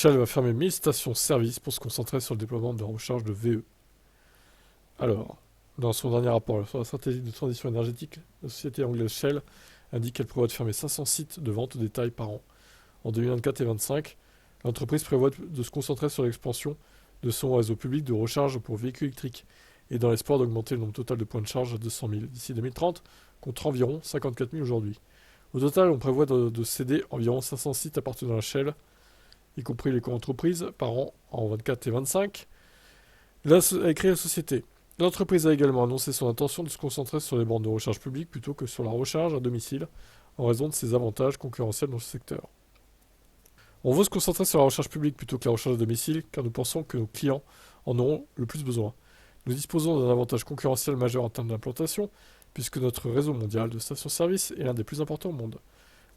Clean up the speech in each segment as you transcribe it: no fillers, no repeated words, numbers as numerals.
Shell va fermer 1000 stations-service pour se concentrer sur le déploiement de recharge de VE. Alors, dans son dernier rapport sur la stratégie de transition énergétique, la société anglaise Shell indique qu'elle prévoit de fermer 500 sites de vente au détail par an. En 2024 et 2025, l'entreprise prévoit de se concentrer sur l'expansion de son réseau public de recharge pour véhicules électriques et dans l'espoir d'augmenter le nombre total de points de charge à 200 000 d'ici 2030, contre environ 54 000 aujourd'hui. Au total, on prévoit de céder environ 500 sites appartenant à Shell, y compris les co-entreprises, par an en 24 et 25. Là a créé la société. L'entreprise a également annoncé son intention de se concentrer sur les bornes de recharge publique plutôt que sur la recharge à domicile, en raison de ses avantages concurrentiels dans ce secteur. On veut se concentrer sur la recharge publique plutôt que la recharge à domicile, car nous pensons que nos clients en auront le plus besoin. Nous disposons d'un avantage concurrentiel majeur en termes d'implantation, puisque notre réseau mondial de stations-service est l'un des plus importants au monde.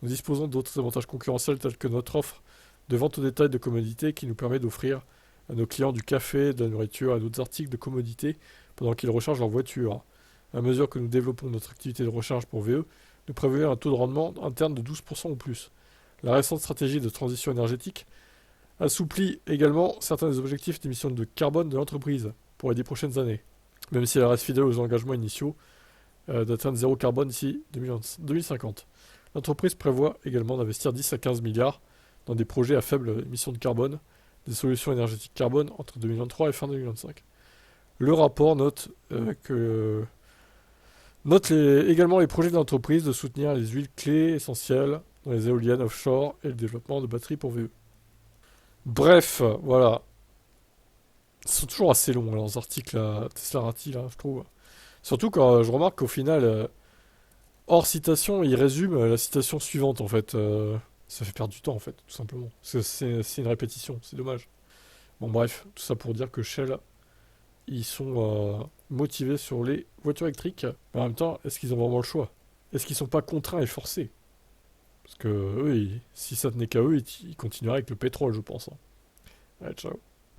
Nous disposons d'autres avantages concurrentiels tels que notre offre de vente au détail de commodités qui nous permet d'offrir à nos clients du café, de la nourriture et d'autres articles de commodité pendant qu'ils rechargent leur voiture. À mesure que nous développons notre activité de recharge pour VE, nous prévoyons un taux de rendement interne de 12% ou plus. La récente stratégie de transition énergétique assouplit également certains des objectifs d'émissions de carbone de l'entreprise pour les 10 prochaines années, même si elle reste fidèle aux engagements initiaux d'atteindre zéro carbone d'ici 2050. L'entreprise prévoit également d'investir 10 à 15 milliards dans des projets à faible émission de carbone, des solutions énergétiques carbone entre 2023 et fin 2025. Le rapport note également les projets de l'entreprise de soutenir les huiles clés essentielles dans les éoliennes offshore et le développement de batteries pour VE. Bref, voilà. Ils sont toujours assez longs, leurs articles à Teslarati, là, je trouve. Surtout quand je remarque qu'au final, hors citation, il résume la citation suivante, en fait. Ça fait perdre du temps, en fait, tout simplement. C'est une répétition, c'est dommage. Bon, bref, tout ça pour dire que Shell, ils sont motivés sur les voitures électriques. Mais en même temps, est-ce qu'ils ont vraiment le choix? Est-ce qu'ils sont pas contraints et forcés? Parce que eux, si ça tenait qu'à eux, ils continueraient avec le pétrole, je pense, hein. Allez, ciao.